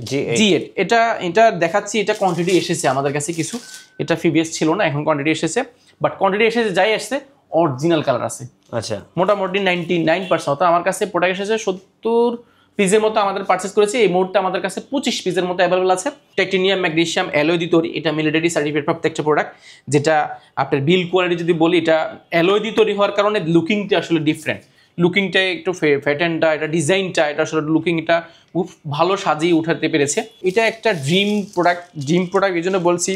G8 এটা এটা দেখাচ্ছি, এটা কোয়ান্টিটি এসেছে আমাদের কাছে কিছু, এটা প্রিভিয়াস ছিল না, এখন কোয়ান্টিটি এসেছে, বাট কোয়ান্টিটি এসেছে যাই আসছে অরিজিনাল কালার আছে। আচ্ছা, মোটামুটি 99%। তো আমার কাছে প্রোডাক্ট এসেছে 70 পিসের মতো আমাদের পারচেস করেছি। এই মুহূর্তে আমাদের কাছে 25 পিসের মতো অ্যাভেলেবল আছে। টাইটেনিয়াম, ম্যাগনেসিয়াম, অ্যালয় দিয়ে তৈরি, এটা মিলিটারি সার্টিফিকেট প্রত্যেকটা প্রোডাক্ট। যেটা আপনার বিল কোয়ালিটি যদি বলি, এটা অ্যালয় দিয়ে তৈরি হওয়ার কারণে লুকিংটা আসলে ডিফারেন্ট, লুকিংটা একটু প্যাটার্নটা, এটা ডিজাইনটা, এটা আসলে লুকিংটা খুব ভালো সাজিয়ে উঠাতে পেরেছে। এটা একটা ড্রিম প্রোডাক্ট এই জন্য বলছি।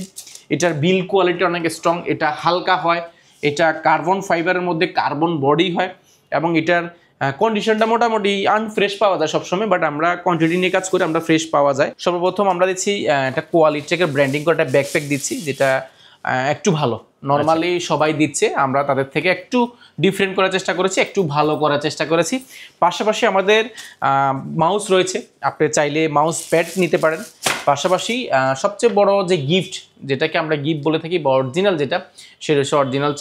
এটার বিল কোয়ালিটি অনেক স্ট্রং, এটা হালকা হয়, এটা কার্বন ফাইবারের মধ্যে কার্বন বডি হয়, এবং এটার কন্ডিশনটা মোটামুটি আনফ্রেশ পাওয়া যায় সবসময়, বাট আমরা কোয়ান্টিটি নিয়ে কাজ করে আমরা ফ্রেশ পাওয়া যায়। সর্বপ্রথম আমরা দিচ্ছি একটা কোয়ালিটিকে ব্র্যান্ডিং করে একটা ব্যাকপ্যাক দিচ্ছি, যেটা একটু ভালো, নর্মালি সবাই দিচ্ছে, আমরা তাদের থেকে একটু ডিফারেন্ট করার চেষ্টা করেছি, একটু ভালো করার চেষ্টা করেছি। পাশাপাশি আমাদের মাউস রয়েছে, আপনি চাইলে মাউস প্যাড নিতে পারেন। পাশাপাশি সবচেয়ে বড় যে গিফট, যেটাকে আমরা গিফট বলে থাকি বা অরিজিনাল যেটা, সেটা হচ্ছে অরিজিনাল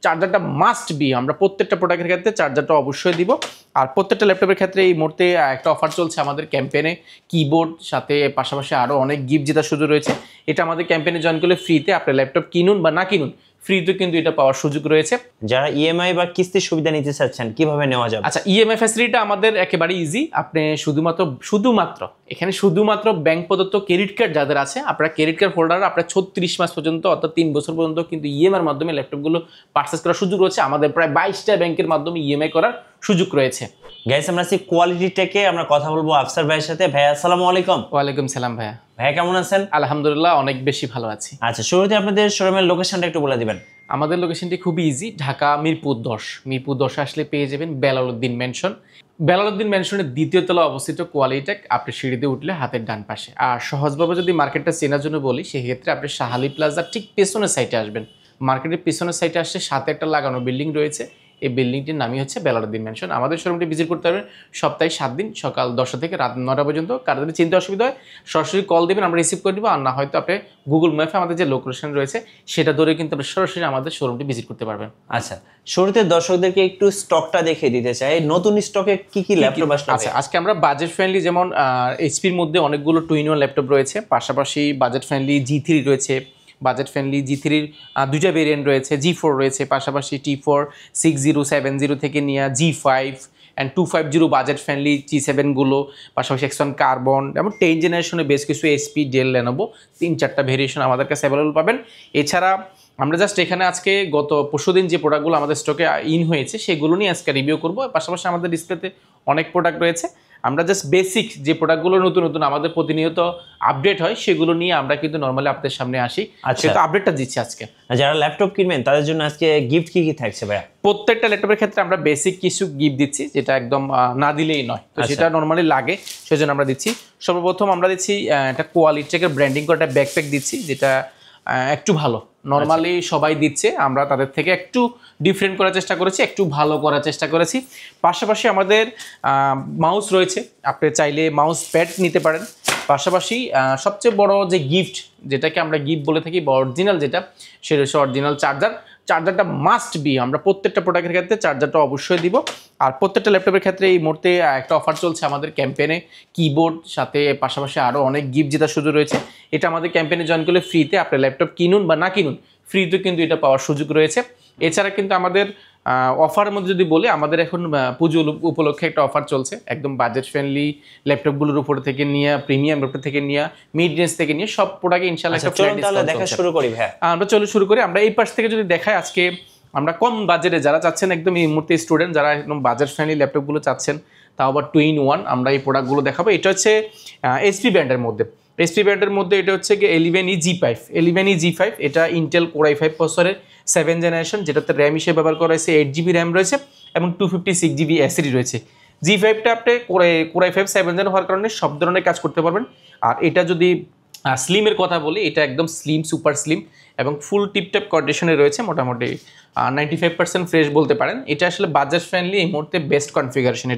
চার্জারটা মাস্ট বি। আমরা প্রত্যেকটা প্রোডাক্টের ক্ষেত্রে চার্জারটা অবশ্যই দিব। আর প্রত্যেকটা ল্যাপটপের ক্ষেত্রে এই মুহূর্তে একটা অফার চলছে আমাদের ক্যাম্পেনে, কিবোর্ড সাথে পাশাপাশি আরও অনেক গিফট জেতার সুযোগ রয়েছে। এটা আমাদের ক্যাম্পেনে জয়েন করলে ফ্রিতে, আপনি ল্যাপটপ কিনুন বা না কিনুন, ফ্রিতে কিন্তু এটা পাওয়ার সুযোগ রয়েছে। যারা ইএমআই বা কিস্তির সুবিধা নিতে চাচ্ছেন কিভাবে নেওয়া যাবে? আচ্ছা, ইএমআই ফ্যাসিলিটিটা আমাদের একেবারে ইজি। আপনি শুধুমাত্র ব্যাংক প্রদত্ত ক্রেডিট কার্ড যাদের আছে, আপনারা ক্রেডিট কার্ড হোল্ডার, আপনার 36 মাস পর্যন্ত অর্থাৎ 3 বছর পর্যন্ত কিন্তু ইএমআইয়ের মাধ্যমে ল্যাপটপগুলো পারচেস করার সুযোগ রয়েছে। আমাদের প্রায় 22টা ব্যাংকের মাধ্যমে ইএমআই করার সুযোগ রয়েছে। গাইস, আমরা আজকে কোয়ালিটি টেকে আমরা কথা বলবো আফসার ভাইয়ের সাথে। ভাইয়া আসসালামু আলাইকুম। ওয়ালাইকুম সালাম ভাইয়া। ভাইয়া কেমন আছেন? আলহামদুলিল্লাহ, অনেক বেশি ভালো আছি। আচ্ছা, শুরুতে আপনাদের শোরুমের লোকেশনটা একটু বলে দিবেন। আমাদের লোকেশনটি খুবই ইজি, ঢাকা মিরপুর 10 আসলে পেয়ে যাবেন বেলালউদ্দিন ম্যানশন। বেলালউদ্দিন ম্যানশনের দ্বিতীয় তলা অবস্থিত কোয়ালিটেক, আপনি সিঁড়িতে উঠলে হাতের ডান পাশে। আর সহজভাবে যদি মার্কেটটা চেনার জন্য বলি, সেক্ষেত্রে আপনি শাহালি প্লাজার ঠিক পেছনের সাইডে আসবেন। মার্কেটের পেছনের সাইডে আসলে সাথে একটা লাগানো বিল্ডিং রয়েছে, এই বিল্ডিংটির নামই হচ্ছে বেলালউদ্দিন ম্যানশন। আমাদের শোরুমটি ভিজিট করতে পারবেন সপ্তাহে 7 দিন, সকাল 10টা থেকে রাত 9টা পর্যন্ত। কারো যদি চিন্তা অসুবিধা হয় সরাসরি কল দেবেন, আমরা রিসিভ করে দেবো। আর না হয়তো আপনি গুগল ম্যাপে আমাদের যে লোকেশন রয়েছে সেটা ধরে কিন্তু আপনি সরাসরি আমাদের শোরুমটি ভিজিট করতে পারবেন। আচ্ছা, শুরুতে দর্শকদেরকে একটু স্টকটা দেখিয়ে দিতে চাই, নতুন স্টকে কি কি ল্যাপটপ আসলে। আচ্ছা, আজকে আমরা বাজেট ফ্রেন্ডলি, যেমন এইচপির মধ্যে অনেকগুলো 2-in-1 ল্যাপটপ রয়েছে, পাশাপাশি বাজেট ফ্রেন্ডলি G3 রয়েছে, বাজেট ফ্রেন্ডলি G3-র দুইটা ভেরিয়েন্ট রয়েছে, G4 রয়েছে, পাশাপাশি T4 6070 থেকে নিয়ে G5 অ্যান্ড 250 বাজেট ফ্রেন্ডলি G7গুলো, পাশাপাশি X1 কার্বন এবং 10 জেনারেশনে বেশ কিছু এসপি, ডেল, লেনোভো 3-4টা ভেরিয়েশন আমাদের কাছে অ্যাভেলেবল পাবেন। এছাড়া আমরা জাস্ট এখানে আজকে গত পরশুদিন যে প্রোডাক্টগুলো আমাদের স্টকে ইন হয়েছে সেগুলো নিয়ে আজকে রিভিউ করবো। পাশাপাশি আমাদের ডিসপ্লেতে অনেক প্রোডাক্ট রয়েছে, আমরা জাস্ট বেসিক যে প্রোডাক্টগুলো নতুন আমাদের প্রতিনিয়ত আপডেট হয় সেগুলো নিয়ে আমরা কিন্তু নর্মালি আপনাদের সামনে আসি। সেটা আপডেটটা দিচ্ছি আজকে। যারা ল্যাপটপ কিনবেন তাদের জন্য আজকে গিফট কি কি থাকছে ভাইয়া? প্রত্যেকটা ল্যাপটপের ক্ষেত্রে আমরা বেসিক কিছু গিফট দিচ্ছি, যেটা একদম না দিলেই নয়, তো সেটা নর্মালি লাগে, সেজন্য আমরা দিচ্ছি। সর্বপ্রথম আমরা দিচ্ছি একটা কোয়ালিটিকের ব্র্যান্ডিং করে একটা ব্যাকপ্যাক দিচ্ছি, যেটা একটু ভালো, নর্মালি সবাই দিচ্ছে, আমরা তাদের থেকে একটু ডিফারেন্ট করার চেষ্টা করেছি, একটু ভালো করার চেষ্টা করেছি। পাশাপাশি আমাদের মাউস রয়েছে, আপনি চাইলে মাউস প্যাড নিতে পারেন। পাশাপাশি সবচেয়ে বড় যে গিফট, যেটাকে আমরা গিফট বলে থাকি বা অরিজিনাল যেটা, সেটা হচ্ছে অরিজিনাল চার্জারটা মাস্ট বি। আমরা প্রত্যেকটা প্রোডাক্টের ক্ষেত্রে চার্জারটা অবশ্যই দিব। আর প্রত্যেকটা ল্যাপটপের ক্ষেত্রে এই মুহূর্তে একটা অফার চলছে আমাদের ক্যাম্পেনে, কিবোর্ড সাথে পাশাপাশি আরও অনেক গিফট জেতার সুযোগ রয়েছে। এটা আমাদের ক্যাম্পেনে জয়েন করলে ফ্রিতে, আপনি ল্যাপটপ কিনুন বা না কিনুন, ফ্রিতে কিন্তু এটা পাওয়ার সুযোগ রয়েছে। এছাড়া কিন্তু আমাদের অফারের মধ্যে যদি বলি, আমাদের এখন পুজো উপলক্ষে একটা অফার চলছে, একদম বাজেট ফ্রেন্ডলি ল্যাপটপগুলোর উপর থেকে নিয়ে, প্রিমিয়াম ল্যাপটপ থেকে নিয়ে, মিড রেঞ্জ থেকে নিয়ে সব প্রোডাক্টে ইনশাআল্লাহ একটা ফ্ল্যাট ডিসকাউন্ট দেখা শুরু করি ভাই। আমরা শুরু করি। আমরা এই পাশ থেকে যদি দেখাই, আজকে আমরা কম বাজেটে যারা চাচ্ছেন, একদম এই মুহূর্তে স্টুডেন্ট যারা একদম বাজেট ফ্রেন্ডলি ল্যাপটপগুলো চাচ্ছেন, তাও আবার 2-in-1, আমরা এই প্রোডাক্টগুলো দেখাবো। এটা হচ্ছে এইচপি ব্র্যান্ডের মধ্যে, এটা হচ্ছে কি 11E G5। এটা ইন্টেল Core i5 প্রসেসরের 7th জেনারেশন, যেটাতে র্যাম হিসেবে ব্যবহার করা হয়েছে 8GB র্যাম রয়েছে এবং 256GB SSD রয়েছে। G5টা আপনি Core i5 7th জেন হওয়ার কারণে সব ধরনের কাজ করতে পারবেন। আর এটা যদি স্লিমের কথা বলি, এটা একদম স্লিম, সুপার স্লিম, এবং ফুল টিপটপ কন্ডিশনে রয়েছে, মোটামুটি 95% ফ্রেশ বলতে পারেন। এটা আসলে বাজাজ ফ্রেন্ডলি এই মুহূর্তে বেস্ট কনফিগারেশন।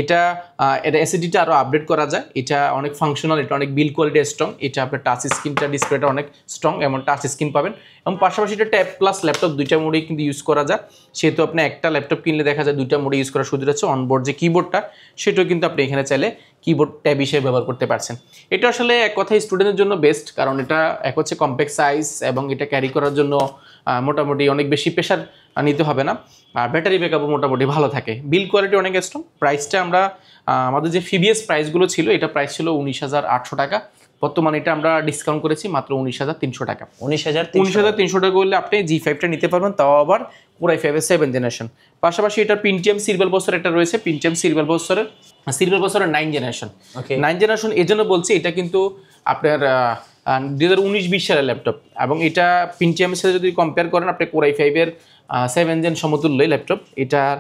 এটা এসিডিটা আরও আপডেট করা যায়, এটা অনেক ফাংশনাল, এটা অনেক বিল কোয়ালিটি স্ট্রং, এটা আপনার টাচ স্ক্রিনটা ডিসপ্লেটা অনেক স্ট্রং, এমন টাচ স্ক্রিন পাবেন। এবং পাশাপাশি এটা ট্যাব প্লাস ল্যাপটপ দুইটা মোডেই কিন্তু ইউজ করা যায়, সেহেতু আপনি একটা ল্যাপটপ কিনলে দেখা যায় দুইটা মোডে ইউজ করার সুযোগ আছে। অনবোর্ড যে কিবোর্ডটা সেটাও কিন্তু আপনি এখানে চাইলে কিবোর্ড ট্যাব হিসেবে ব্যবহার করতে পারছেন। এটা আসলে এক কথায় স্টুডেন্টের জন্য বেস্ট, কারণ এটা এক হচ্ছে কম্প্যাক্ট সাইজ এবং এটা ক্যারি করার জন্য মোটামুটি অনেক বেশি প্রেশার নিতে হবে না, আর ব্যাটারি ব্যাকআপও মোটামুটি ভালো থাকে, বিল কোয়ালিটি অনেক স্ট্রং। প্রাইসটা আমরা আমাদের যে প্রিভিয়াস প্রাইসগুলো ছিল, এটা প্রাইস ছিল 19,800 টাকা, বর্তমানে এটা আমরা ডিসকাউন্ট করেছি মাত্র 19,300 টাকা। 19,300 টাকা করলে আপনি G5টা নিতে পারবেন, তাও আবার Core i5 এর 7th জেনারেশন। পাশাপাশি এটা Pentium সিরিয়াল বছর একটা রয়েছে, Pentium সিরিয়াল বছরের 9th জেনারেশন। 9th জেনারেশন এই জন্য বলছি, এটা কিন্তু আপনার 2019-20 সালের ল্যাপটপ, এবং এটা Pentium এর সাথে যদি কম্পেয়ার করেন আপনি Core i5 এর 7th জেন সমতুল্য ল্যাপটপ। এটার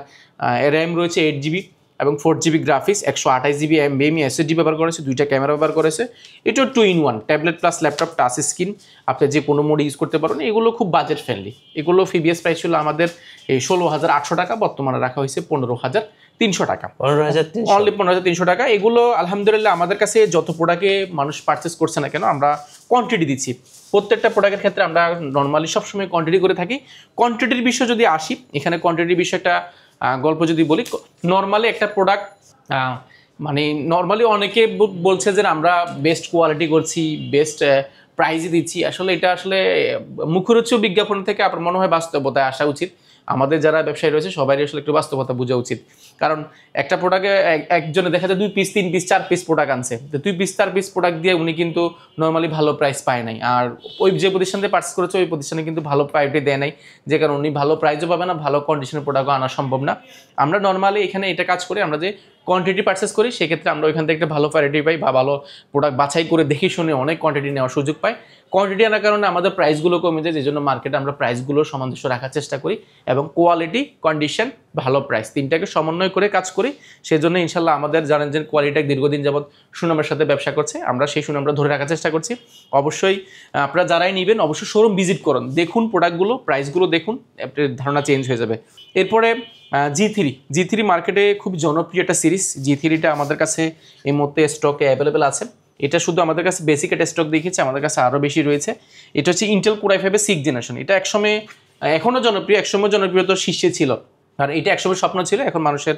র্যাম রয়েছে 8GB এবং 4GB graphics, 128GB NVMe SSD ব্যবহার করেছে, দুইটা ক্যামেরা ব্যবহার করেছে। এটা 2-in-1 tablet plus laptop touch screen, আপনি যে কোনো মোডে ইউজ করতে পারেন। এগুলো খুব বাজেট ফ্রেন্ডলি। এগুলো প্রিভিয়াস প্রাইস ছিল আমাদের এই 16,800 টাকা, বর্তমানে রাখা হয়েছে 15,300 টাকা, অনলি 15,300 টাকা। এগুলো আলহামদুলিল্লাহ আমাদের কাছে যত প্রোডাক্টে মানুষ পারচেস করছে না কেন, আমরা কোয়ান্টিটি দিচ্ছি। প্রত্যেকটা প্রোডাক্টের ক্ষেত্রে আমরা নর্মালি সবসময় কোয়ান্টিটি করে থাকি। কোয়ান্টিটির বিষয় যদি আসি, এখানে কোয়ান্টিটির বিষয়টা গল্প যদি বলি, নর্মালি একটা প্রোডাক্ট মানে নর্মালি অনেকে বলছে যে আমরা বেস্ট কোয়ালিটি করছি, বেস্ট প্রাইজে দিচ্ছি। আসলে এটা আসলে মুখরোচক বিজ্ঞাপন থেকে আপনার মনে হয় বাস্তবতায় আসা উচিত। আমাদের যারা ব্যবসায়ী রয়েছে সবারই আসলে একটু বাস্তবতা বোঝা উচিত, কারণ একটা প্রোডাক্টে একজনে দেখা যায় 2 পিস 3 পিস 4 পিস প্রোডাক্ট আনছে, তো 2 পিস 4 পিস প্রোডাক্ট দিয়ে উনি কিন্তু নর্মালি ভালো প্রাইস পায় নাই, আর ওই যে প্রতিষ্ঠান থেকে পার্চেস করেছে ওই প্রতিষ্ঠানে কিন্তু ভালো প্রাইসে দেয় নাই, যে কারণে উনি ভালো প্রাইসও পাবে না, ভালো কন্ডিশনের প্রোডাক্টও আনা সম্ভব না। আমরা নর্মালি এখানে এটা কাজ করি, আমরা যে কোয়ান্টিটি পার্চেস করি সেক্ষেত্রে আমরা ওইখান থেকে একটা ভালো কোয়ালিটি পাই, বা ভালো প্রোডাক্ট বাছাই করে দেখে শুনে অনেক কোয়ান্টিটি নেওয়ার সুযোগ পাই। কোয়ান্টিটি আনার কারণে আমাদের প্রাইসগুলো কমে যায়, যে জন্য মার্কেটে আমরা প্রাইসগুলো সামঞ্জস্য রাখার চেষ্টা করি, এবং কোয়ালিটি, কন্ডিশন, ভালো প্রাইস তিনটাকে সমন্বয় করে কাজ করি। সেজন্য ইনশাল্লাহ আমাদের জানেন যে কোয়ালিটি দীর্ঘদিন যাবৎ সুনামের সাথে ব্যবসা করছে, আমরা সেই সুনামটা ধরে রাখার চেষ্টা করছি। অবশ্যই আপনারা যারাই নেবেন অবশ্যই শোরুম ভিজিট করুন, দেখুন প্রোডাক্টগুলো, প্রাইসগুলো দেখুন, আপনার ধারণা চেঞ্জ হয়ে যাবে। এরপরে G3 মার্কেটে খুব জনপ্রিয় একটা সিরিজ। G3টা আমাদের কাছে এই মুহূর্তে স্টকে অ্যাভেলেবেল আছে। এটা শুধু আমাদের কাছে বেসিক একটা স্টক দেখিয়েছে, আমাদের কাছে আরও বেশি রয়েছে। এটা হচ্ছে ইন্টেল Core i5 এর 6th জেনারেশন। এটা একসময় এখনও জনপ্রিয়, একসময় জনপ্রিয়তার শীর্ষে ছিল, আর এটা একসময় স্বপ্ন ছিল, এখন মানুষের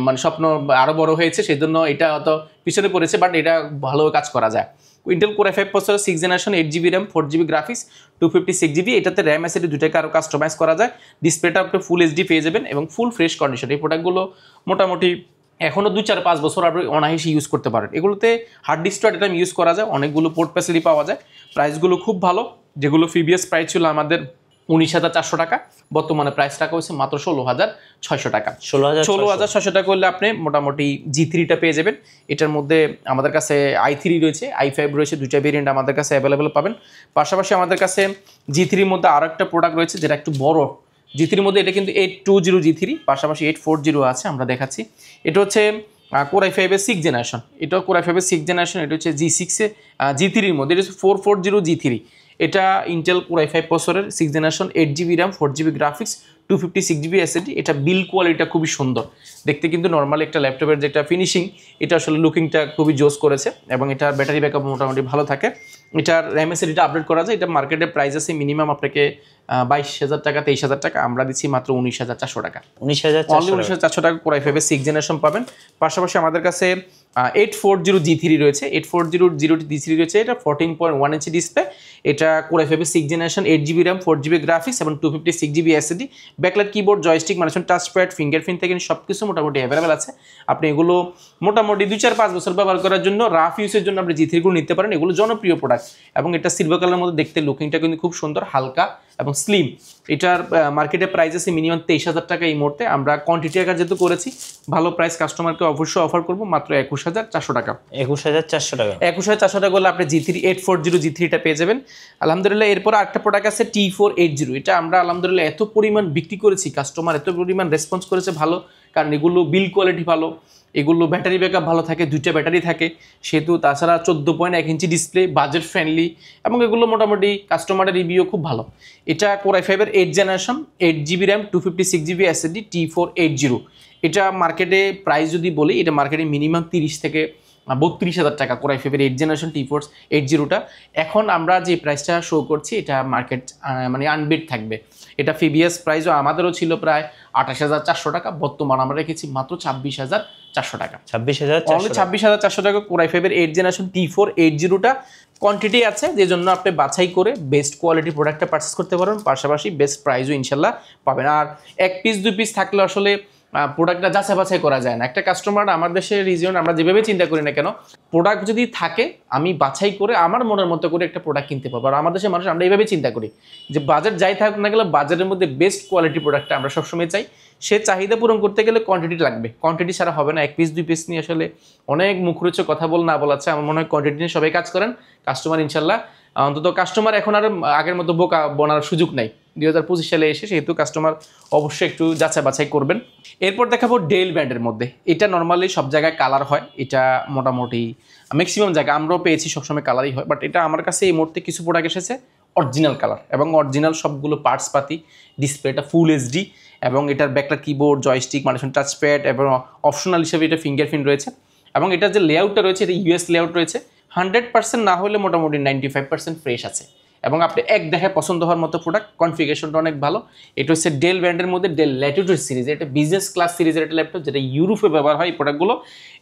মানে স্বপ্ন আরও বড় হয়েছে, সেই জন্য এটা অত পিছনে পড়েছে, বাট এটা ভালো কাজ করা যায়। Intel Core i5 processor 6th generation, 8GB RAM, 4GB graphics, 256GB। এটাতে র্যাম এসএসডি দুটাকে আরও কাস্টমাইজ করা যায়। ডিসপ্লেটা আপনি ফুল এইচডি পেয়ে যাবেন এবং ফুল ফ্রেশ কন্ডিশন। এই প্রোডাক্টগুলো মোটামুটি এখনও 2-4-5 বছর আপনি অনায়াসে ইউজ করতে পারেন। এগুলোতে হার্ড ডিস্কটা এটা ইউজ করা যায়, অনেকগুলো পোর্ট ফ্যাসিলিটি পাওয়া যায়, প্রাইসগুলো খুব ভালো। যেগুলো প্রিভিয়াস প্রাইস ছিল আমাদের 19,400 টাকা, বর্তমানে প্রাইস রাখা হয়েছে মাত্র 16,600 টাকা। 16,600 টাকা করলে আপনি মোটামুটি G3টা পেয়ে যাবেন। এটার মধ্যে আমাদের কাছে i3 রয়েছে, i5 রয়েছে, দুইটা ভেরিয়েন্ট আমাদের কাছে অ্যাভেলেবেল পাবেন। পাশাপাশি আমাদের কাছে G3-র মধ্যে আরও একটা প্রোডাক্ট রয়েছে যেটা একটু বড়। G3-র মধ্যে এটা কিন্তু 820 G3, পাশাপাশি 840 আছে, আমরা দেখাচ্ছি। এটা হচ্ছে Core i5 এর 6th জেনারেশন, এটাও Core i5 এর 6th জেনারেশন। এটা হচ্ছে G3-র মধ্যে, এটা হচ্ছে 440 G3। এটা ইন্টেল Core i5 প্রসেসরের 6th generation, 8GB RAM, 4GB graphics, 256GB SSD। এটা বিল কোয়ালিটিটা খুবই সুন্দর দেখতে, কিন্তু নর্মালি একটা ল্যাপটপের যেটা ফিনিশিং, এটা আসলে লুকিংটা খুবই জোস করেছে, এবং এটার ব্যাটারি ব্যাকআপ মোটামুটি ভালো থাকে। এটার র্যাম এসএসডিটা আপডেট করা যায়। এটা মার্কেটের প্রাইস আছে মিনিমাম আপনাকে 22,000 টাকা, 23,000 টাকা, আমরা দিচ্ছি মাত্র 19,400 টাকা। 19,400 টাকা Core i5 এর 6th জেনারেশন পাবেন। পাশাপাশি আমাদের কাছে 840 G3 রয়েছে, 840 G3 রয়েছে। এটা 14.1 ইঞ্চি ডিসপ্লে। এটা Core i5 এর 6th generation, 8GB RAM, 4GB graphics এবং 256GB SSD। Backlight keyboard, joystick, মানে টাচ প্যাড, ফিঙ্গারপ্রিন্ট থেকে সব কিছু মোটামুটি অ্যাভেলেবেল আছে। আপনি এগুলো মোটামুটি 2-4-5 বছর ব্যবহার করার জন্য, রাফ ইউজের জন্য আপনি G3গুলো নিতে পারেন। এগুলো জনপ্রিয় প্রোডাক্ট, এবং এটা সিলভার কালারের মধ্যে দেখতে, লুকিংটা কিন্তু খুব সুন্দর, হালকা এবং স্লিম। এটার মার্কেটে প্রাইস আছে মিনিমাম 23,000 টাকা এই মুহূর্তে। আমরা কোয়ান্টিটি আকার যেহেতু করেছি, ভালো প্রাইস কাস্টমারকে অবশ্যই অফার করবো মাত্র 21,400 টাকা। 21,400 টাকা। 21,400 টাকা করলে আপনি G3 840 G3টা পেয়ে যাবেন আলহামদুলিল্লাহ। এরপর আরেকটা প্রোডাক্ট আছে T480। এটা আমরা আলহামদুলিল্লাহ এত পরিমাণ বিক্রি করেছি, কাস্টমার এত পরিমাণ রেসপন্স করেছে ভালো, কারণ এগুলো বিল কোয়ালিটি ভালো, এগুলো ব্যাটারি ব্যাকআপ ভালো থাকে, 2টা ব্যাটারি থাকে সেহেতু, তাছাড়া 14.1 ইঞ্চি ডিসপ্লে, বাজেট ফ্রেন্ডলি, এবং এগুলো মোটামুটি কাস্টমারের রিভিউ খুব ভালো। এটা Core i5-এর 8th generation, 8GB RAM, 256GB SSD, T480। এটা মার্কেটে প্রাইস যদি বলি, এটা মার্কেটে মিনিমাম 30 থেকে 32,000 টাকা Core i5-এর 8th জেনারেশন T480টা। এখন আমরা যে প্রাইসটা শো করছি এটা মার্কেট মানে আনবিট থাকবে। এটা প্রিভিয়াস প্রাইসও আমাদেরও ছিল প্রায় 28,400 টাকা, বর্তমান আমরা রেখেছি মাত্র 26,400 টাকা। 26,400 টাকা Core i5-এর 8th জেনারেশন T480টা। কোয়ান্টিটি আছে, যে জন্য আপনি বাছাই করে বেস্ট কোয়ালিটি প্রোডাক্টটা পারচেস করতে পারবেন, পাশাপাশি বেস্ট প্রাইসও ইনশাল্লাহ পাবেন। আর 1 পিস 2 পিস থাকলে আসলে প্রোডাক্টটা যাচাই বাছাই করা যায় না। একটা কাস্টমার, আমার দেশের রিজিয়ন আমরা যেভাবে চিন্তা করি না কেন, প্রোডাক্ট যদি থাকে আমি বাছাই করে আমার মনের মতো করে একটা প্রোডাক্ট কিনতে পারবো। আর আমাদের দেশের মানুষ আমরা এইভাবে চিন্তা করি যে বাজেট যাই থাকুক না গেলে বাজারের মধ্যে বেস্ট কোয়ালিটি প্রোডাক্টটা আমরা সবসময় চাই। সে চাহিদা পূরণ করতে গেলে কোয়ান্টিটি লাগবে, কোয়ান্টিটি ছাড়া হবে না। 1 পিস 2 পিস নিয়ে আসলে অনেক মুখরোচক কথা না বলাচ্ছে, আমার মনে হয় কোয়ান্টিটি নিয়ে সবাই কাজ করেন, কাস্টমার ইনশাল্লাহ অন্তত কাস্টমার এখন আর আগের মতো বোকা বনার সুযোগ নাই 2025 সালে এসে, সেহেতু কাস্টমার অবশ্যই একটু যাচাই বাছাই করবেন। এরপর দেখাবো ডেল ব্র্যান্ডের মধ্যে। এটা নর্মালি সব জায়গায় কালার হয়, এটা মোটামুটি ম্যাক্সিমাম জায়গায় আমরাও পেয়েছি সবসময় কালারই হয়, বাট এটা আমার কাছে এই মুহূর্তে কিছু প্রোডাক্ট এসেছে অরিজিনাল কালার এবং অরিজিনাল সবগুলো পার্টস পাতি। ডিসপ্লেটা ফুল এইচডি এবং এটার ব্যাকলাইট কিবোর্ড, জয়স্টিক, মাল্টিফাঙ্কশন টাচপ্যাড এবং অপশনাল হিসেবে এটা ফিঙ্গারপ্রিন্ট রয়েছে। এবং এটার যে লেআউটটা রয়েছে এটা ইউএস লেআউট রয়েছে। 100% না হলে মোটামুটি 95% ফ্রেশ আছে এবং আপনি এক দেখায় পছন্দ হওয়ার মতো প্রোডাক্ট। কনফিগারেশনটা অনেক ভালো। এটা হচ্ছে ডেল ব্র্যান্ডের মধ্যে ডেল ল্যাটিটিউড সিরিজ, এটা বিজনেস ক্লাস সিরিজের একটা ল্যাপটপ যেটা ইউরোপে ব্যবহার হয় এই প্রোডাক্টগুলো।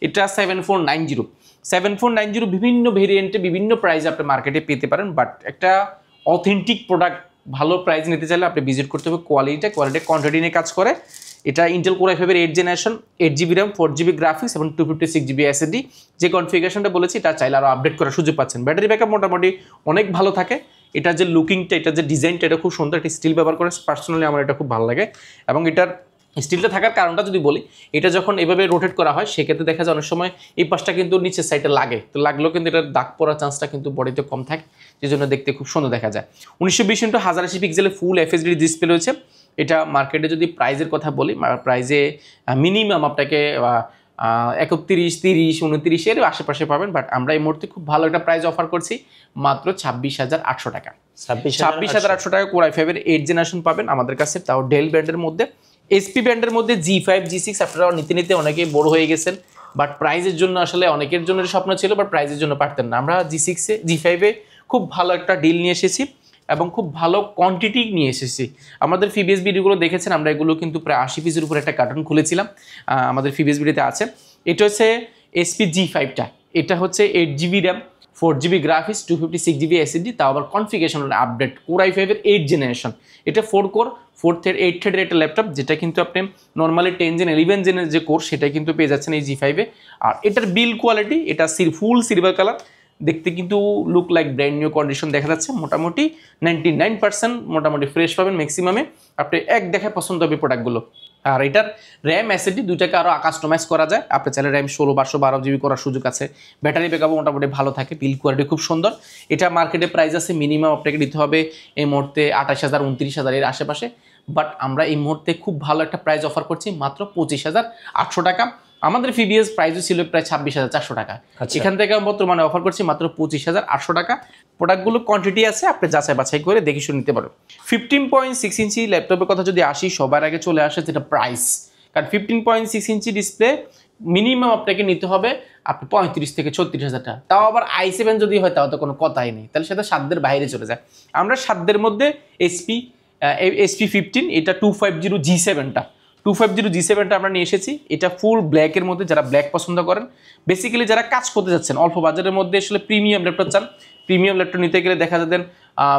এটা 7490 বিভিন্ন ভেরিয়েন্টে বিভিন্ন প্রাইসে আপনি মার্কেটে পেতে পারেন, বাট একটা অথেন্টিক প্রোডাক্ট ভালো প্রাইস নিতে চাইলে আপনি ভিজিট করতে হবে কোয়ালিটি কোয়ান্টিটি নিয়ে কাজ করে। এটা Intel Core i5-এর 8th generation, 8GB RAM, 4GB graphics এবং 256GB SSD। যে কনফিগারেশনটা বলেছি এটা চাইলে আরও আপডেট করার সুযোগ পাচ্ছেন। ব্যাটারি ব্যাকআপ মোটামুটি অনেক ভালো থাকে। এটা যে লুকিংটা, এটা যে ডিজাইনটা, এটা খুব সুন্দর। একটা স্টিল ব্যবহার করে পার্সোনালি আমার এটা খুব ভালো লাগে। এবং এটার স্টিলটা থাকার কারণটা যদি বলি, এটা যখন এভাবে রোটেট করা হয় সেক্ষেত্রে দেখা যায় অনেক সময় এই পাশটা কিন্তু নিচের সাইডে লাগে, তো লাগলেও কিন্তু এটার দাগ পড়ার চান্সটা কিন্তু বডিতে কম থাকে, যে জন্য দেখতে খুব সুন্দর দেখা যায়। 1920x1080 পিক্সেলের ফুল FHD ডিসপ্লে রয়েছে। এটা মার্কেটে যদি প্রাইজের কথা বলি, প্রাইজে মিনিমাম আপনাকে 31, 30, 29 এর আশেপাশে পাবেন, বাট আমরা এই মুহূর্তে খুব ভালো একটা প্রাইস অফার করছি মাত্র 26,800 টাকা। 26,800 টাকা Core i5-এর 8th জেনারেশন পাবেন আমাদের কাছে, তাও ডেল ব্র্যান্ডের মধ্যে। এসপি ব্র্যান্ডের মধ্যে G5, G6 আপনারা নিতে অনেকে বড় হয়ে গেছেন, বাট প্রাইজের জন্য আসলে অনেকের জন্য স্বপ্ন ছিল, বাট প্রাইজের জন্য পারতেন না। আমরা G6-এ G5-এ খুব ভালো একটা ডিল নিয়ে এসেছি এবং খুব ভালো কোয়ান্টিটি নিয়ে এসেছি। আমাদের প্রিভিয়াস ভিডিওগুলো দেখেছেন, আমরা এগুলো কিন্তু প্রায় 80 পিসের উপর একটা কার্টন খুলেছিলাম, আমাদের প্রিভিয়াস ভিডিওতে আছে। এটা হচ্ছে SP G5টা, এটা হচ্ছে 8GB RAM, 4GB graphics, 256GB SSD, তাও আবার configuration update Core i5-এর 8th generation. এটা 4 কোর 4 থ্রেড 8 থ্রেডের একটা ল্যাপটপ, যেটা কিন্তু আপনি নর্মালি 10 জেন 11 জেনের যে কোর সেটা কিন্তু পেয়ে যাচ্ছেন এই G5-এ। আর এটার বিল্ড কোয়ালিটি, এটা ফুল সিলভার কালার, দেখতে কিন্তু look like brand new condition দেখা যাচ্ছে। মোটামুটি 99% মোটামুটি ফ্রেশ পাবেন ম্যাক্সিমামে, আপনি এক দেখায় পছন্দ হবে প্রোডাক্টগুলো। আর এটার র্যাম SSD দুইটাকে আরও কাস্টমাইজ করা যায়, আপনি চাইলে র্যাম 16, 512GB করার সুযোগ আছে। ব্যাটারি ব্যাকআপও মোটামুটি ভালো থাকে, বিল্ড কোয়ালিটি খুব সুন্দর। এটা মার্কেটে প্রাইস আছে মিনিমাম আপনাকে দিতে হবে এই মুহূর্তে 28,000, 29,000 এর আশেপাশে, বাট আমরা এই মুহূর্তে খুব ভালো একটা প্রাইস অফার করছি মাত্র 25,800 টাকা। আমাদের প্রিভিয়াস প্রাইসও ছিল প্রায় 26,400 টাকা। এখান থেকে বর্তমানে অফার করছি মাত্র 25,800 টাকা। প্রোডাক্টগুলো কোয়ান্টিটি আছে, আপনি যাচাই বাছাই করে দেখে শুনে নিতে পারেন। 15.6 ইঞ্চি ল্যাপটপের কথা যদি আসি, সবার আগে চলে আসে যেটা প্রাইস, কারণ 15.6 ইঞ্চি ডিসপ্লে মিনিমাম আপনাকে নিতে হবে আপনি 35 থেকে 36,000 টাকা। তাও আবার i7 যদি হয় তাও তো কোনো কথাই নেই, তাহলে সেটা সাধ্যের বাইরে চলে যায়। আমরা সাধ্যের মধ্যে SP15, এটা 250G7টা 250G7টা আমরা নিয়ে এসেছি। এটা ফুল ব্ল্যাকের মধ্যে, যারা ব্ল্যাক পছন্দ করেন, বেসিক্যালি যারা কাজ করতে যাচ্ছেন অল্প বাজারের মধ্যে আসলে প্রিমিয়াম ল্যাপটপ চান, প্রিমিয়াম ল্যাপটপ নিতে গেলে দেখা যাবেন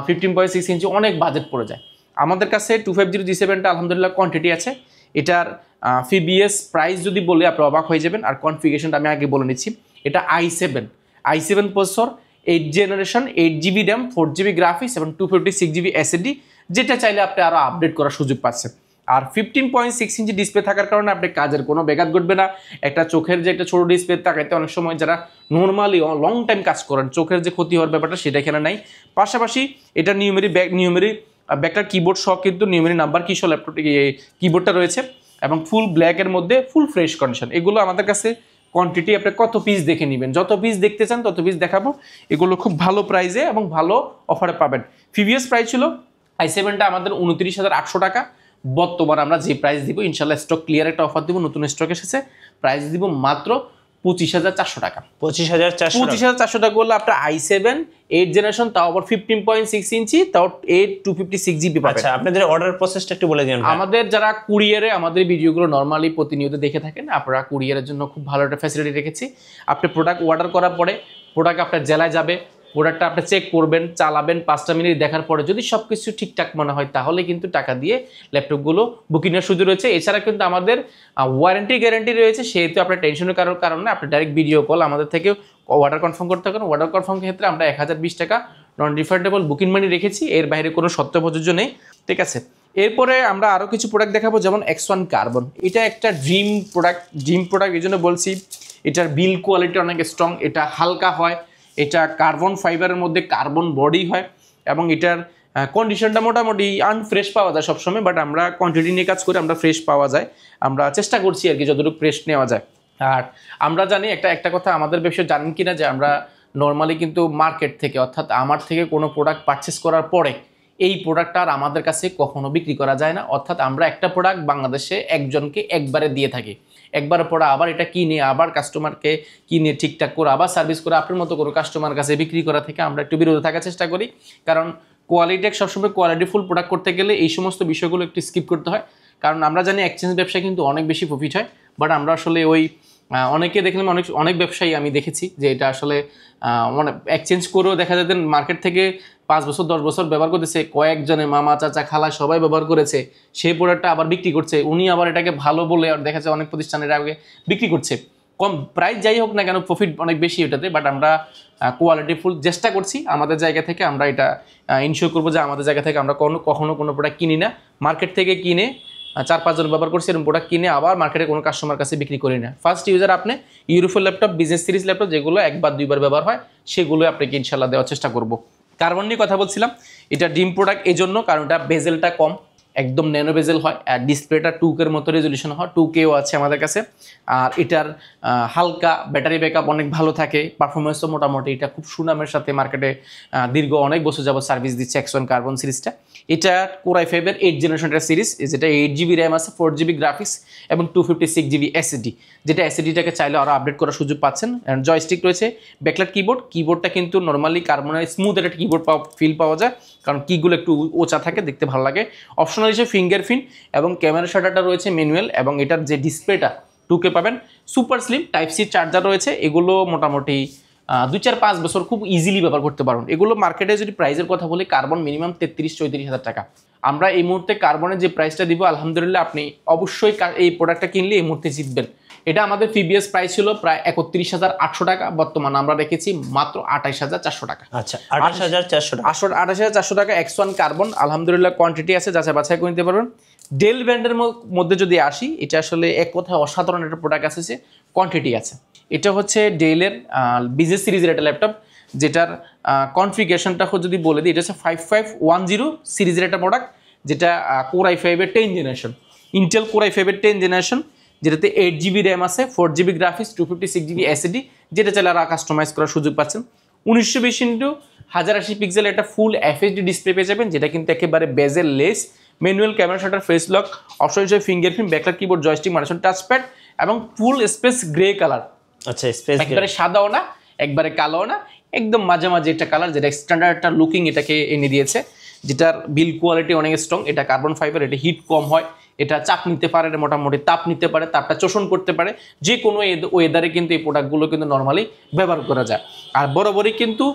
15.6 ইঞ্চি অনেক বাজেট পড়ে যায়। আমাদের কাছে 250G7টা আলহামদুলিল্লাহ কোয়ান্টিটি আছে। এটার প্রিভিয়াস প্রাইস যদি বলে আপনি অবাক হয়ে যাবেন। আর কনফিগারেশনটা আমি আগে বলে নিচ্ছি, এটা i7 processor, 8th generation, 8GB RAM, 4GB graphics এবং 256GB SSD, যেটা চাইলে আপনি আরও আপডেট করার সুযোগ পাচ্ছেন। আর 15.6 ইঞ্চি ডিসপ্লে থাকার কারণে আপনি কাজের কোনো ব্যাঘাত ঘটবে না। একটা চোখের যে একটা ছোটো ডিসপ্লে তাকাইতে অনেক সময় যারা নর্মালি লং টাইম কাজ করেন, চোখের যে ক্ষতি হওয়ার ব্যাপারটা সেটা এখানে নাই। পাশাপাশি এটা নিউমেরি ব্যাকটার কিবোর্ড সহ কিন্তু নিউমেরি নাম্বার কি সহ ল্যাপটপ কিবোর্ডটা রয়েছে। এবং ফুল ব্ল্যাকের মধ্যে ফুল ফ্রেশ কন্ডিশন। এগুলো আমাদের কাছে কোয়ান্টিটি আপনি কত পিস দেখে নেবেন, যত পিস দেখতে চান তত পিস দেখাবো। এগুলো খুব ভালো প্রাইসে এবং ভালো অফারে পাবেন। প্রিভিয়াস প্রাইস ছিল i7টা আমাদের 29,800 টাকা, বর্তমানে আমরা যে প্রাইস দিব ইনশাল্লাহ স্টক ক্লিয়ার একটা অফার দিব, নতুন স্টক এসেছে, প্রাইস দিব মাত্র 25,400 টাকা। 25,400 টাকা করলে আপনার i7 8 জেনারেশন, তাও আবার 15.6 ইঞ্চি, তাও 8256 জিবি পাবেন। আচ্ছা, আপনাদের অর্ডার প্রসেসটা একটু বলে দিন। আমাদের যারা কুরিয়ারে আমাদের ভিডিওগুলো নরমালি প্রতিনিয়ত দেখে থাকেন, আপনারা কুরিয়ারের জন্য খুব ভালো একটা ফ্যাসিলিটি রেখেছি। আপনি প্রোডাক্ট অর্ডার করার পরে প্রোডাক্ট আপনার জেলায় যাবে, প্রোডাক্টটা আপনি চেক করবেন, চালাবেন, 5টা মিনিট দেখার পরে যদি সব কিছু ঠিকঠাক মনে হয় তাহলে কিন্তু টাকা দিয়ে ল্যাপটপগুলো বুকিংয়ের সুযোগ রয়েছে। এছাড়া কিন্তু আমাদের ওয়ারেন্টি গ্যারান্টি রয়েছে, সেহেতু আপনার টেনশনের কারণে আপনি ডাইরেক্ট ভিডিও কল আমাদের থেকে অর্ডার কনফার্ম করতে পারেন। অর্ডার কনফার্ম ক্ষেত্রে আমরা 1020 টাকা নন রিফান্ডেবল বুকিং মানি রেখেছি, এর বাইরে কোনো শর্ত প্রযোজ্য নেই, ঠিক আছে। এরপরে আমরা আরও কিছু প্রোডাক্ট দেখাবো, যেমন X1 কার্বন। এটা একটা ড্রিম প্রোডাক্ট এই জন্য বলছি, এটার বিল কোয়ালিটি অনেক স্ট্রং, এটা হালকা হয়, এটা কার্বন ফাইবারের মধ্যে কার্বন বডি হয়, এবং এটার কন্ডিশনটা মোটামুটি আনফ্রেশ পাওয়া যায় সবসময়, বাট আমরা কোয়ান্টিটি নিয়ে কাজ করে আমরা ফ্রেশ পাওয়া যায়, আমরা চেষ্টা করছি আর কি যতটুকু ফ্রেশ নেওয়া যায়। আর আমরা জানি একটা কথা আমাদের ব্যবসায় জানেন কিনা, যে আমরা নর্মালি কিন্তু মার্কেট থেকে অর্থাৎ আমার থেকে কোনো প্রোডাক্ট পারচেস করার পরে এই প্রোডাক্টটা আর আমাদের কাছে কখনো বিক্রি করা যায় না। অর্থাৎ আমরা একটা প্রোডাক্ট বাংলাদেশে একজনকে একবারে দিয়ে থাকি, একবার পরে আবার এটা কিনে আবার কাস্টমারকে কিনে ঠিকঠাক করে আবার সার্ভিস করে আপনার মতো করে কাস্টমার কাছে বিক্রি করা থেকে আমরা একটু বিরত থাকার চেষ্টা করি। কারণ কোয়ালিটি সবসময় কোয়ালিটিফুল প্রোডাক্ট করতে গেলে এই সমস্ত বিষয়গুলো একটু স্কিপ করতে হয়। কারণ আমরা জানি এক্সচেঞ্জ ব্যবসায় কিন্তু অনেক বেশি প্রফিট হয়, বাট আমরা আসলে ওই অনেকে দেখলাম অনেক ব্যবসায়ী আমি দেখেছি যে এটা আসলে মানে এক্সচেঞ্জ করেও দেখা যায় মার্কেট থেকে 5 বছর 10 বছর ব্যবহার করতেছে, কয়েকজনে মামা চাচা খালা সবাই ব্যবহার করেছে, সেই প্রোডাক্টটা আবার বিক্রি করছে, উনি আবার এটাকে ভালো বলে আর দেখা যায় অনেক প্রতিষ্ঠানের আগে বিক্রি করছে। কম প্রাইস যাই হোক না কেন, প্রফিট অনেক বেশি এটাতে, বাট আমরা কোয়ালিটিফুল চেষ্টা করছি আমাদের জায়গা থেকে, আমরা এটা ইনশিওর করবো যে আমাদের জায়গা থেকে আমরা কখনো কোনো প্রোডাক্ট কিনি না, মার্কেট থেকে কিনে 4-5 জন ব্যবহার করছি এরকম প্রোডাক্ট কিনে আবার মার্কেটে কোনো কাস্টমার কাছে বিক্রি করি না। ফার্স্ট ইউজার আপনি ইউরোফোর ল্যাপটপ, বিজনেস সিরিজ ল্যাপটপ যেগুলো 1-2 বার ব্যবহার হয় সেগুলো আপনাকে ইনশাল্লাহ দেওয়ার চেষ্টা করব। কার্বন নিয়ে কথা বলছিলাম, এটা ড্রিম প্রোডাক্ট এই জন্য কারণ এটা বেজেলটা কম, একদম ন্যানো বেজেল হয়, আর ডিসপ্লেটা 2K মতো রেজলিউশন হয়, 2Kও আছে আমাদের কাছে। আর এটার হালকা ব্যাটারি ব্যাকআপ অনেক ভালো থাকে, পারফরমেন্সও মোটামুটি, এটা খুব সুনামের সাথে মার্কেটে দীর্ঘ অনেক বছর যাবত সার্ভিস দিচ্ছে X1 কার্বন সিরিজটা। এটা Core i5 এর 8 জেনারেশনের সিরিজ, যেটা 8GB র্যাম আছে, 4GB গ্রাফিক্স এবং 256GB SSD, যেটা SSDটাকে চাইলে আরও আপডেট করার সুযোগ পাচ্ছেন। অ্যান্ড জয়স্টিক রয়েছে, ব্যাকলাইট কিবোর্ডটা কিন্তু নর্মালি কার্বনের স্মুথ একটা কিবোর্ড ফিল পাওয়া যায়, কারণ কিগুলো একটু ওচা থাকে, দেখতে ভালো লাগে। অপশনাল হিসেবে ফিঙ্গারপ্রিন্ট এবং ক্যামেরা শাটারটা রয়েছে ম্যানুয়াল, এবং এটার যে ডিসপ্লেটা 2K পাবেন, সুপার স্লিম টাইপ-C চার্জার রয়েছে। এগুলো মোটামুটি 2-4-5 বছর খুব ইজিলি ব্যবহার করতে পারবেন। এগুলো মার্কেটে যদি প্রাইসের কথা বলি, কার্বন মিনিমাম 33-34 হাজার টাকা। আমরা এই মুহূর্তে কার্বনের যে প্রাইসটা দিব, আলহামদুলিল্লাহ আপনি অবশ্যই এই প্রোডাক্টটা কিনলে এই মুহূর্তে জিতবেন। এটা আমাদের প্রিভিয়াস প্রাইস ছিল প্রায় 31,800 টাকা, বর্তমানে আমরা রেখেছি মাত্র 28,400 টাকা। আচ্ছা, 28,400 টাকা X1 কার্বন। আলহামদুলিল্লাহ কোয়ান্টিটি আছে, যাচাই বাছাই করে নিতে পারবেন। ডেল ব্র্যান্ডের মধ্যে যদি আসি, এটা আসলে এক কথায় অসাধারণ একটা প্রোডাক্ট আছে, যে কোয়ান্টিটি আছে। এটা হচ্ছে ডেলের বিজনেস সিরিজের একটা ল্যাপটপ, যেটার কনফিগারেশনটা যদি বলে দিই, এটা হচ্ছে 5510 সিরিজের একটা প্রোডাক্ট, যেটা Core i5 এর 10 জেনারেশন, ইন্টেল Core i5 এর 10 জেনারেশন, যেটাতে 8GB র্যাম আছে, 4GB গ্রাফিক্স, 256GB SSD, যেটা চাইলে আর কাস্টমাইজ করার সুযোগ পাচ্ছেন। 1920x1080 পিক্সেল একটা ফুল FHD ডিসপ্লে পেয়ে যাবেন, যেটা কিন্তু একেবারে bezel less, manual camera shutter, face lock, option হিসেবে fingerprint, backlight keyboard, joystick, mouse, touchpad এবং ফুল স্পেস গ্রে কালার। আচ্ছা, স্পেস একবারে সাদাও না, একবারে কালোও না, একদম মাঝামাঝি একটা কালার, যেটা স্ট্যান্ডার্ড একটা লুকিং এটাকে এনে দিয়েছে, যেটার বিল কোয়ালিটি অনেক স্ট্রং। এটা কার্বন ফাইবার, এটা হিট কম হয়, এটা চাপ নিতে পারে, মোটামুটি তাপ নিতে পারে, তাপটা শোষণ করতে পারে, যে কোনো ওয়েদারে কিন্তু এই প্রোডাক্টগুলো কিন্তু নর্মালি ব্যবহার করা যায়। আর বরাবরই কিন্তু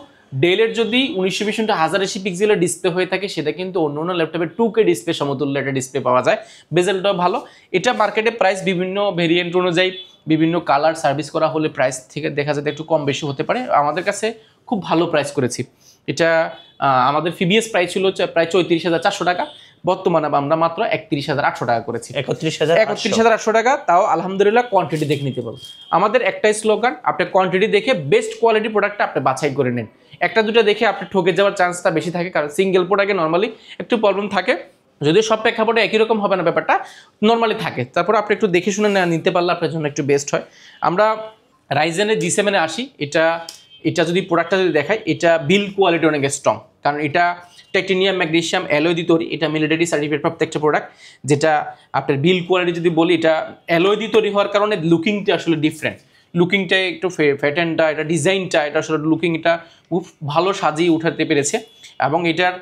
ডেলের যদি 1920x1080 পিক্সেলের ডিসপ্লে হয়ে থাকে, সেটা কিন্তু অন্য ল্যাপটপের 2K ডিসপ্লে সমতুল্য একটা ডিসপ্লে পাওয়া যায়, বেজেলটাও ভালো। এটা মার্কেটে প্রাইস বিভিন্ন ভেরিয়েন্ট অনুযায়ী বিভিন্ন কালার সার্ভিস করা হলে প্রাইস থেকে দেখা যায় একটু কম বেশি হতে পারে, আমাদের কাছে খুব ভালো প্রাইস করেছি। এটা আমাদের প্রিভিয়াস প্রাইস ছিল প্রায় 34,400 টাকা, বর্তমানে আমরা মাত্র 31,800 টাকা করেছি। 31,800 টাকা, তাও আলহামদুলিল্লাহ কোয়ান্টিটি দেখে নিতে পারবো। আমাদের একটাই স্লোগান, আপনি কোয়ান্টিটি দেখে বেস্ট কোয়ালিটি প্রোডাক্টটা আপনি বাছাই করে নেন। একটা দুটো দেখে আপনি ঠকে যাওয়ার চান্সটা বেশি থাকে, কারণ সিঙ্গেল প্রোডাক্টে নর্মালি একটু প্রবলেম থাকে, যদিও সব প্রেক্ষাপটে একই রকম হবে না, ব্যাপারটা নর্মালি থাকে। তারপর আপনি একটু দেখে শুনে নিতে পারলে আপনার জন্য একটু বেস্ট হয়। আমরা রাইজেনের G7 আসি। এটা যদি প্রোডাক্টটা যদি দেখাই, এটা বিল্ড কোয়ালিটি অনেক স্ট্রং, কারণ এটা টাইটেনিয়াম ম্যাগনেসিয়াম অ্যালয় দিয়ে তৈরি। এটা মিলিটারি সার্টিফিকেট প্রাপ্ত একটা প্রোডাক্ট, যেটা আপনার বিল্ড কোয়ালিটি যদি বলি, এটা অ্যালয় দিয়ে তৈরি হওয়ার কারণে লুকিংটা আসলে ডিফারেন্ট। লুকিংটা একটু প্যাটার্নটা, এটা ডিজাইনটা, এটা আসলে লুকিংটা খুব ভালো সাজিয়ে উঠাতে পেরেছে। এবং এটার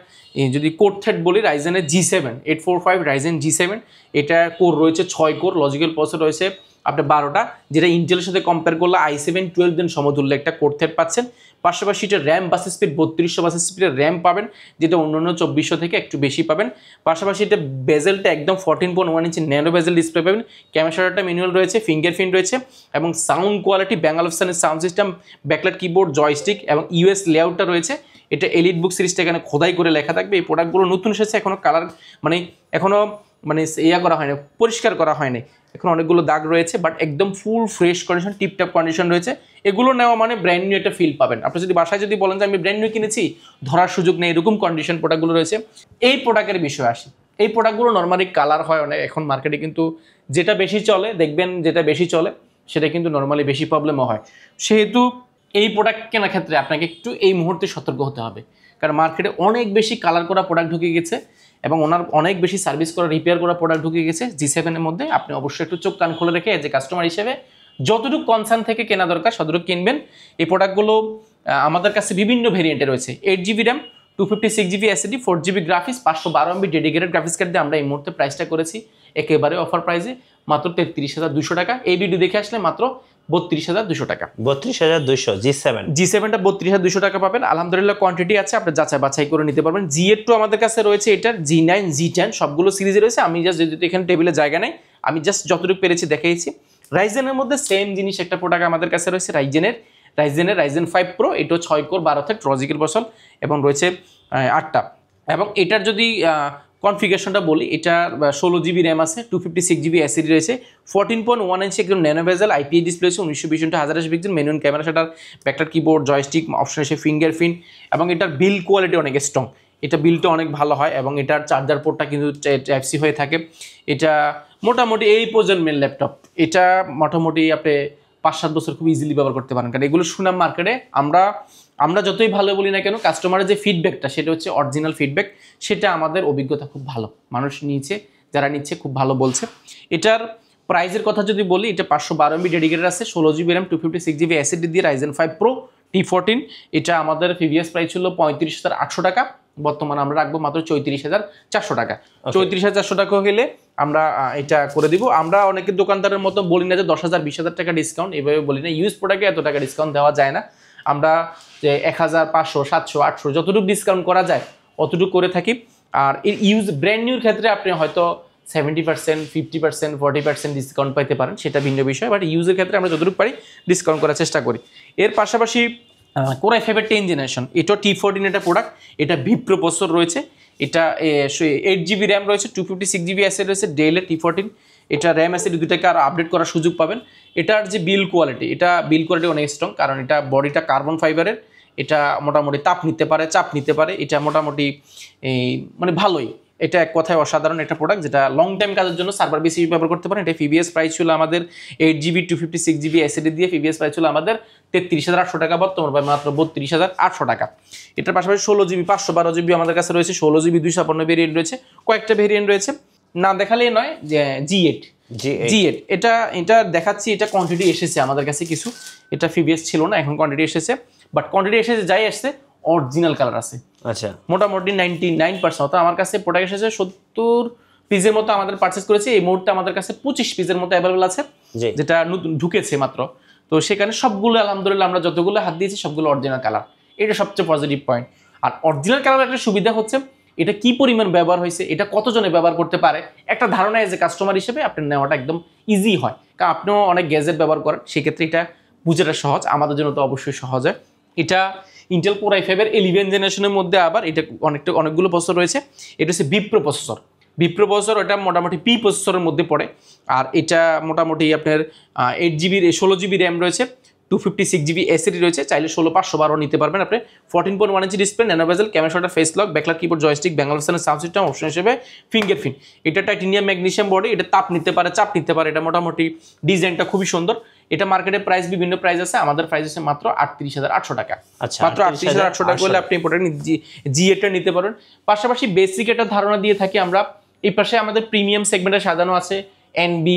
যদি কোর থ্রেড বলি, রাইজেনের G7 845 রাইজেন G7, এটা কোর রয়েছে 6 কোর, লজিক্যাল প্রসেসর রয়েছে আপনার 12টা, যেটা ইন্টেলের সাথে কম্পেয়ার করলে i7 12 দিন সমতুল্য একটা কোর থ্রেড পাচ্ছেন। পাশাপাশি এটা র্যাম বাস স্পিড 3200 বাস স্পিডের র্যাম পাবেন, যেটা অন্যান্য 2400 থেকে একটু বেশি পাবেন। পাশাপাশি এটা বেজেলটা একদম 14.1 ইঞ্চি ন্যানো বেজেল ডিসপ্লে পাবেন। ক্যামেরাটা ম্যানুয়াল রয়েছে, ফিঙ্গারপ্রিন্ট রয়েছে, এবং সাউন্ড কোয়ালিটি ব্যাঙ্গালোফসানের sound system, backlight keyboard, joystick এবং ইউএস লেআউটটা রয়েছে। এটা এলিট বুক সিরিজটা এখানে খোদাই করে লেখা থাকবে। এই প্রোডাক্টগুলো নতুন এসেছে, এখনো কালার এখনো করা হয়নি, পরিষ্কার করা হয়নি, এখন অনেকগুলো দাগ রয়েছে, বাট একদম full fresh condition, tiptop condition রয়েছে। এগুলো নেওয়া মানে ব্র্যান্ড নিউ একটা ফিল পাবেন। আপনি যদি বাসায় যদি বলেন যে আমি ব্র্যান্ড নিউ কিনেছি, ধরার সুযোগ নেই, এরকম কন্ডিশন প্রোডাক্টগুলো রয়েছে। এই প্রোডাক্টের বিষয়ে আসি। এই প্রোডাক্টগুলো নর্মালি কালার হয় অনেক এখন মার্কেটে, কিন্তু যেটা বেশি চলে দেখবেন, যেটা বেশি চলে সেটা কিন্তু নর্মালি বেশি প্রবলেমও হয়। সেহেতু এই প্রোডাক্ট কেনার ক্ষেত্রে আপনাকে একটু এই মুহূর্তে সতর্ক হতে হবে, কারণ মার্কেটে অনেক বেশি কালার করা প্রোডাক্ট ঢুকে গেছে এবং ওনার অনেক বেশি সার্ভিস করা, রিপেয়ার করা প্রোডাক্ট ঢুকে গেছে G7 এর মধ্যে। আপনি অবশ্যই একটু চোখ কান খুলে রেখে যে কাস্টমার হিসেবে যতটুকু কনসার্ন থেকে কেনা দরকার ততটুকু কিনবেন। এই প্রোডাক্টগুলো আমাদের কাছে বিভিন্ন ভেরিয়েন্টে রয়েছে। 8GB RAM, 256GB SSD, 4GB graphics, 512MB dedicated graphics card দিয়ে আমরা এই মুহূর্তে প্রাইসটা করেছি একেবারে অফার প্রাইসে মাত্র 33,200 টাকা। এই ভিডিও দেখে আসলে মাত্র 32,200 টাকা। 32,200 G7টা 32,200 টাকা পাবেন। আলহামদুলিল্লাহ কোয়ান্টিটি আছে, আপনি যাচাই বাছাই করে নিতে পারবেন। G8 আমাদের কাছে রয়েছে, এটার G9 G10 সবগুলো সিরিজে রয়েছে। আমি জাস্ট যেহেতু এখানে টেবিলে জায়গা নেই, আমি জাস্ট যতটুকু পেরেছি দেখাইছি। রাইজেনের মধ্যে সেম জিনিস একটা প্রোডাক্ট আমাদের কাছে রয়েছে, রাইজেন 5 Pro। এটাও 6 কোর 12 থ্রেড লজিক্যাল প্রসেসর এবং রয়েছে 8টা। এবং এটার যদি কনফিগারেশনটা বলি, এটার 16GB র্যাম আছে, 256GB SSD রয়েছে, 14.1 ইঞ্চি একদম ন্যানো বেজেল IPS ডিসপ্লে আছে, 1920x1080 পিক্সেল ম্যানুয়াল ক্যামেরা, সেটার ব্যাকলাইট কিবোর্ড, জয়স্টিক, অপশন আছে ফিঙ্গারপ্রিন্ট, এবং এটার বিল্ড কোয়ালিটি অনেক স্ট্রং। এটা বিল্ডটা অনেক ভালো হয় এবং এটার চার্জার পোর্টটা কিন্তু Type-C হয়ে থাকে। এটা মোটামুটি এই প্রজন্মের ল্যাপটপ, এটা মোটামুটি আপনি 5-7 বছর খুব ইজিলি ব্যবহার করতে পারেন, কারণ এগুলো সুনাম মার্কেটে। আমরা যতই ভালো বলি না কেন, কাস্টমারের যে ফিডব্যাকটা সেটা হচ্ছে অরিজিনাল ফিডব্যাক, সেটা আমাদের অভিজ্ঞতা খুব ভালো, মানুষ যারা নিচ্ছে খুব ভালো বলছে। এটার প্রাইসের কথা যদি বলি, এটা 512MB ডেডিকেটেড আছে, 16GB র্যাম, 256GB SSD দিয়ে রাইজেন 5 Pro T14। এটা আমাদের প্রিভিয়াস প্রাইস ছিল 35,800 টাকা, বর্তমানে আমরা রাখবো মাত্র 34,400 টাকা। 34,400 টাকা হলে আমরা এটা করে দিব। আমরা অনেকের দোকানদারের মতো বলি না যে 10,000 20,000 টাকা ডিসকাউন্ট, এভাবে বলি না। ইউজ প্রোডাক্টে এত টাকা ডিসকাউন্ট দেওয়া যায় না। আমরা যে 1,500 700 800 যতটুকু ডিসকাউন্ট করা যায় অতটুকু করে থাকি। আর এর ইউজ ব্র্যান্ড নিউর ক্ষেত্রে আপনি হয়তো 70%, 50%, 40% ডিসকাউন্ট পাইতে পারেন, সেটা ভিন্ন বিষয়। বাট ইউজের ক্ষেত্রে আমরা যতটুকু পারি ডিসকাউন্ট করার চেষ্টা করি। এর পাশাপাশি Core i5 10 জেনারেশন, এটা T14 একটা প্রোডাক্ট, এটা ভিপ্রো প্রসেসর রয়েছে, এটা 8GB র্যাম রয়েছে, 256GB SSD রয়েছে, ডেলের T14। এটা র্যাম SSD দুটাকে আরও আপডেট করার সুযোগ পাবেন। এটার যে বিল্ড কোয়ালিটি অনেক স্ট্রং, কারণ এটা বডিটা কার্বন ফাইবারের। এটা মোটামুটি তাপ নিতে পারে, চাপ নিতে পারে, এটা মোটামুটি ভালোই। এটা এক কথায় অসাধারণ একটা প্রোডাক্ট, যেটা লং টাইম কাজের জন্য সার্ভার বেশি ব্যবহার করতে পারেন। এটা প্রিভিয়াস প্রাইস ছিল আমাদের 8GB 256GB SSD দিয়ে প্রিভিয়াস প্রাইস ছিল আমাদের 33,800 টাকা, বর্তমানে মাত্র 32,800 টাকা। এটার পাশাপাশি 16GB 512GB আমাদের কাছে রয়েছে, 16GB 256 ভেরিয়েন্ট রয়েছে, কয়েকটা ভেরিয়েন্ট রয়েছে, না দেখালেই নয়। যে G8 এটা দেখাচ্ছি, এটা কোয়ান্টিটি এসেছে আমাদের কাছে কিছু, এটা প্রিভিয়াস ছিল না, এখন কোয়ান্টিটি এসেছে। বাট কোয়ান্টিটি এসেছে, যাই আসছে অরিজিনাল কালার আছে। আচ্ছা, মোটামুটি 99%। অর্থাৎ আমার কাছে প্রোডাক্ট এসেছে 70 পিসের মতো আমাদের পারচেস করেছি। এই মুহূর্তে আমাদের কাছে 25 পিসের মতো অ্যাভেলেবল আছে, যেটা নতুন ঢুকেছে মাত্র। তো সেখানে সবগুলো আলহামদুলিল্লাহ আমরা যতগুলো হাত দিয়েছি সবগুলো অরিজিনাল কালার, এটা সবচেয়ে পজিটিভ পয়েন্ট। আর অরিজিনাল কালার একটা সুবিধা হচ্ছে, এটা কি পরিমাণ ব্যবহার হয়েছে, এটা কতজনে ব্যবহার করতে পারে, একটা ধারণা এজ এ কাস্টমার হিসেবে আপনার নেওয়াটা একদম ইজি হয়। কারণ আপনিও অনেক গ্যাজেট ব্যবহার করেন, সেক্ষেত্রে এটা বুঝাটা সহজ, আমাদের জন্য তো অবশ্যই সহজ হয়। এটা ইন্টেল Core i5 11 জেনারেশনের মধ্যে, আবার এটা অনেকগুলো প্রসেসর রয়েছে। এটা হচ্ছে ভিপ্রো প্রসেসর, এটা মোটামুটি পি প্রসেসরের মধ্যে পড়ে। আর এটা মোটামুটি আপনার 8GB 16GB র্যাম রয়েছে, 256GB এসএসডি রয়েছে, চাইলে 16512 নিতে পারবেন আপনি। 14.1 inch display, nano bezel, camera shutter, face lock, backlight keyboard, joystick, ব্যাঙ্গল ভার্সনের সাউন্ড সিস্টেম, অপশন হিসেবে ফিঙ্গারপ্রিন্ট। এটা টাইটেনিয়াম ম্যাগনেসিয়াম বডি, এটা তাপ নিতে পারে, চাপ নিতে পারে, এটা মোটামুটি ডিজাইনটা খুবই সুন্দর। এটা মার্কেটে প্রাইস বিভিন্ন প্রাইস আছে, আমাদের প্রাইস আছে মাত্র 38,800 টাকা। আচ্ছা, মাত্র 38,800 টাকা হলে আপনি প্রোডাক্ট জি8টা নিতে পারেন। পাশাপাশি বেসিক একটা ধারণা দিয়ে থাকি আমরা। এই পাশে আমাদের প্রিমিয়াম সেগমেন্টে সাজানো আছে NB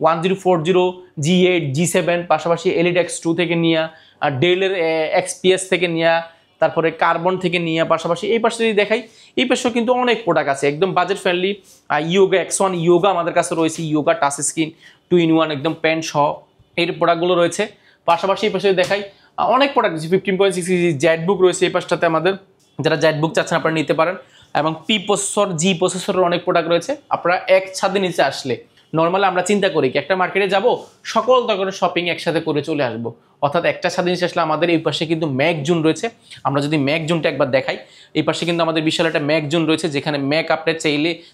1040, G8, G7, পাশাপাশি এলিট X2 থেকে নিয়ে, আর ডেলের XPS থেকে নিয়ে, তারপরে কার্বন থেকে নিয়ে, পাশাপাশি এই পাশে যদি দেখাই, এই পাশেও কিন্তু অনেক প্রোডাক্ট আছে একদম budget friendly. Yoga X1 yoga আমাদের কাছে রয়েছে, ইয়োগা টাচ স্ক্রিন 2-in-1 একদম প্যান্ট সহ এই প্রোডাক্টগুলো রয়েছে। পাশাপাশি এই পাশে দেখাই অনেক প্রোডাক্ট আছে, 15.6 ইঞ্চি জেড বুক রয়েছে এই পাশটাতে আমাদের, যারা জেড বুক চাচ্ছেন আপনারা নিতে পারেন। এবং পি প্রসেসর, জি প্রসেসরের অনেক প্রোডাক্ট রয়েছে। আপনারা এক ছাদের নিচে আসলে নর্মালি আমরা চিন্তা করি কি একটা মার্কেটে যাব, সকল ধরনের শপিং একসাথে করে চলে আসবো, অর্থাৎ একটা ছাদের নিচে আসলে আমাদের এই পাশে কিন্তু ম্যাক জোন রয়েছে। আমরা যদি ম্যাক জোনটা একবার দেখাই, এই পাশে কিন্তু আমাদের বিশাল একটা ম্যাক জোন রয়েছে, যেখানে ম্যাক আপনি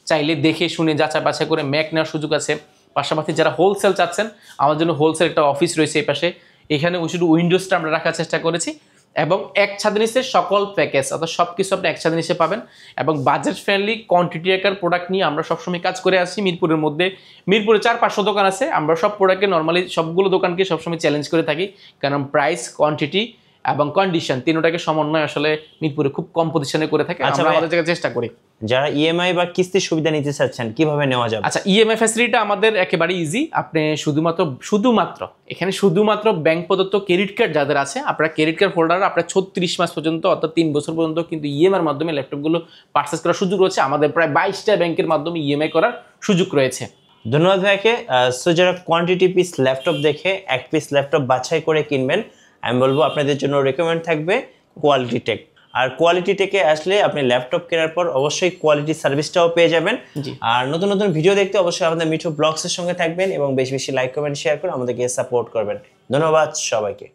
চাইলে দেখে শুনে যাচাই বাছাই করে ম্যাক নেওয়ার সুযোগ আছে। পাশাপাশি যারা হোলসেল চাচ্ছেন, আমার জন্য হোলসেল একটা অফিস রয়েছে এই পাশে। এখানে শুধু উইন্ডোজটা আমরা রাখার চেষ্টা করেছি, এবং এক ছাদের নিচে সকল প্যাকেজ অর্থাৎ সব কিছু আপনি এক ছাদের নিচে পাবেন। এবং বাজেট ফ্রেন্ডলি কোয়ান্টিটি আকার প্রোডাক্ট নিয়ে আমরা সবসময় কাজ করে আসছি। মিরপুরের মধ্যে, মিরপুরে 400-500 দোকান আছে, আমরা সব প্রোডাক্টকে নর্মালি সবগুলো দোকানকে সবসময় চ্যালেঞ্জ করে থাকি, কারণ প্রাইস, কোয়ান্টিটি এবং কন্ডিশন তিনটাকে সমন্বয় আসলে মিরপুরে খুব কম পজিশনে করে থাকে। আচ্ছা, আমরা আমাদের জায়গায় চেষ্টা করি। যারা ইএমআই বা কিস্তির সুবিধা নিতে চাচ্ছেন কিভাবে নেওয়া যাবে? আচ্ছা, ইএমআই ফ্যাসিলিটি আমাদের একেবারে ইজি। আপনি শুধুমাত্র ব্যাংক প্রদত্ত ক্রেডিট কার্ড যাদের আছে, আপনারা ক্রেডিট কার্ড হোল্ডার, আপনার 36 মাস পর্যন্ত অর্থাৎ 3 বছর পর্যন্ত কিন্তু ইএমআইয়ের মাধ্যমে ল্যাপটপগুলো পারচেস করার সুযোগ রয়েছে। আমাদের প্রায় 22টা ব্যাংকের মাধ্যমে ইএমআই করার সুযোগ রয়েছে। ধন্যবাদ ভাইকে। সো যারা কোয়ান্টিটি পিস ল্যাপটপ দেখে এক পিস ল্যাপটপ বাছাই করে কিনবেন, আমি বলবো আপনাদের জন্য রেকমেন্ড থাকবে কোয়ালিটি টেক। আর কোয়ালিটি টেকে আসলে আপনি ল্যাপটপ কেনার পর অবশ্যই কোয়ালিটি সার্ভিসটাও পেয়ে যাবেন। আর নতুন নতুন ভিডিও দেখতে অবশ্যই আমাদের মিঠু ব্লগসের সঙ্গে থাকবেন এবং বেশি বেশি লাইক কমেন্ট শেয়ার করে আমাদেরকে সাপোর্ট করবেন। ধন্যবাদ সবাইকে।